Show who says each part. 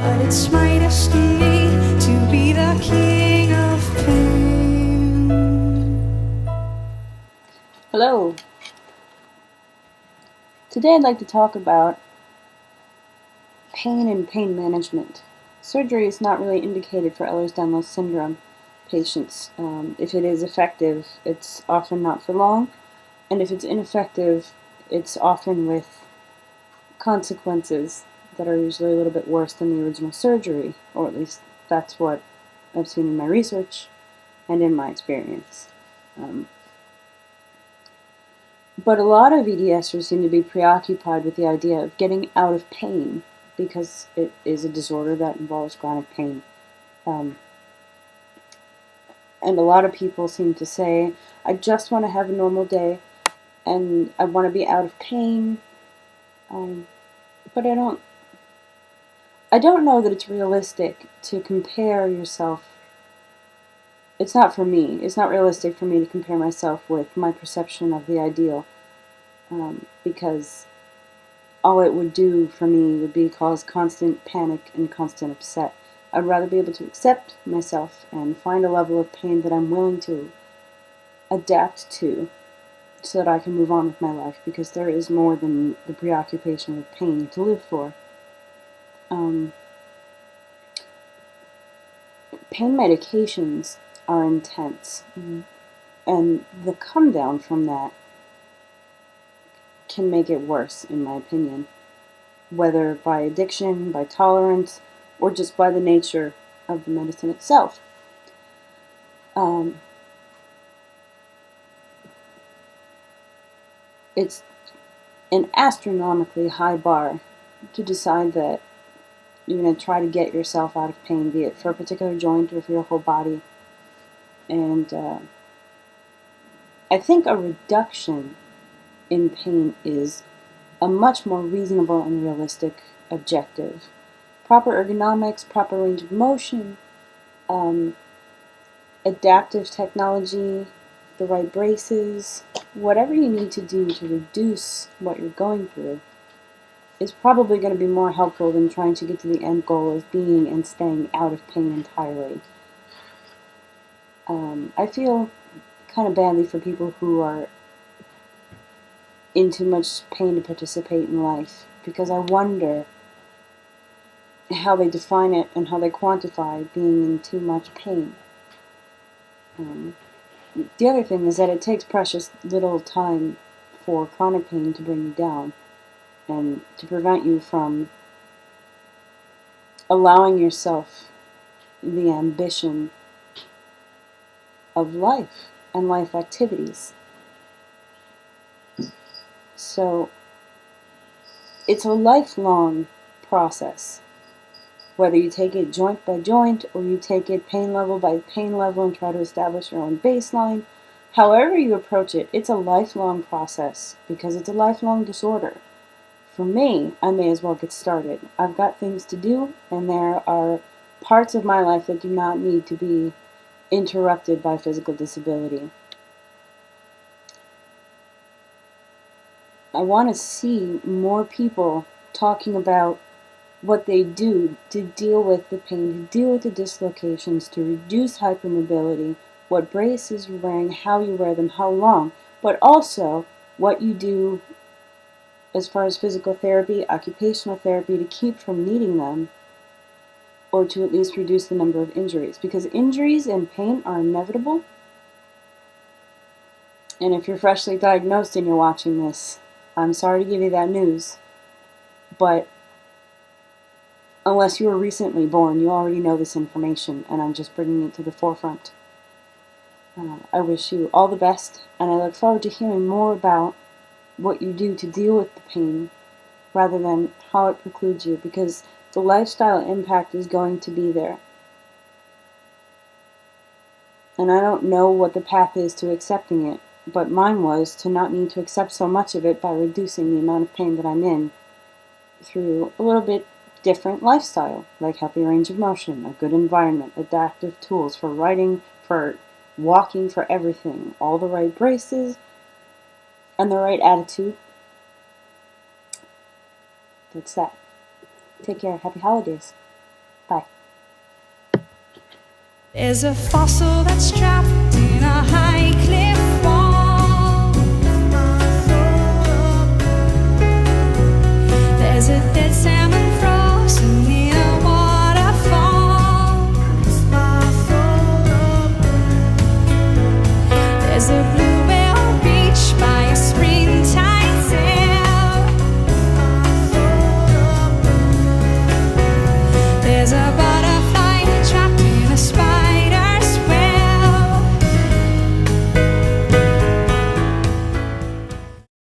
Speaker 1: but it's my destiny to be the king of pain.
Speaker 2: Hello. Today I'd like to talk about pain and pain management. Surgery is not really indicated for Ehlers-Danlos Syndrome patients. If it is effective, it's often not for long, and if it's ineffective, it's often with consequences that are usually a little bit worse than the original surgery, or at least that's what I've seen in my research and in my experience. But a lot of EDSers seem to be preoccupied with the idea of getting out of pain because it is a disorder that involves chronic pain. And a lot of people seem to say, I just want to have a normal day and I want to be out of pain. But I don't know that it's realistic to compare yourself. It's not for me. It's not realistic for me to compare myself with my perception of the ideal, because all it would do for me would be cause constant panic and constant upset. I'd rather be able to accept myself and find a level of pain that I'm willing to adapt to so that I can move on with my life, because there is more than the preoccupation with pain to live for. Pain medications are intense, and the come down from that can make it worse, in my opinion, whether by addiction, by tolerance, or just by the nature of the medicine itself. It's an astronomically high bar to decide that you're going to try to get yourself out of pain, be it for a particular joint or for your whole body. And I think a reduction in pain is a much more reasonable and realistic objective. Proper ergonomics, proper range of motion, adaptive technology, the right braces, whatever you need to do to reduce what you're going through is probably going to be more helpful than trying to get to the end goal of being and staying out of pain entirely. I feel kind of badly for people who are in too much pain to participate in life, because I wonder how they define it and how they quantify being in too much pain. The other thing is that it takes precious little time for chronic pain to bring you down and to prevent you from allowing yourself the ambition of life and life activities. So it's a lifelong process, whether you take it joint by joint or you take it pain level by pain level and try to establish your own baseline. However you approach it, it's a lifelong process because it's a lifelong disorder. For me, I may as well get started. I've got things to do, and there are parts of my life that do not need to be interrupted by physical disability. I want to see more people talking about what they do to deal with the pain, to deal with the dislocations, to reduce hypermobility, what braces you're wearing, how you wear them, how long, but also what you do as far as physical therapy, occupational therapy, to keep from needing them, or to at least reduce the number of injuries, because injuries and pain are inevitable. And if you're freshly diagnosed and you're watching this, I'm sorry to give you that news, but unless you were recently born, you already know this information, and I'm just bringing it to the forefront. I wish you all the best, and I look forward to hearing more about what you do to deal with the pain rather than how it precludes you, because the lifestyle impact is going to be there. And I don't know what the path is to accepting it, but mine was to not need to accept so much of it by reducing the amount of pain that I'm in through a little bit different lifestyle, like healthy range of motion, a good environment, adaptive tools for writing, for walking, for everything, all the right braces, and the right attitude. That's that. Take care. Happy holidays.
Speaker 1: There's a fossil that's trapped in a high cliff wall. There's a dead salmon frozen in a waterfall. There's a blue whale beach by a springtime sail. There's a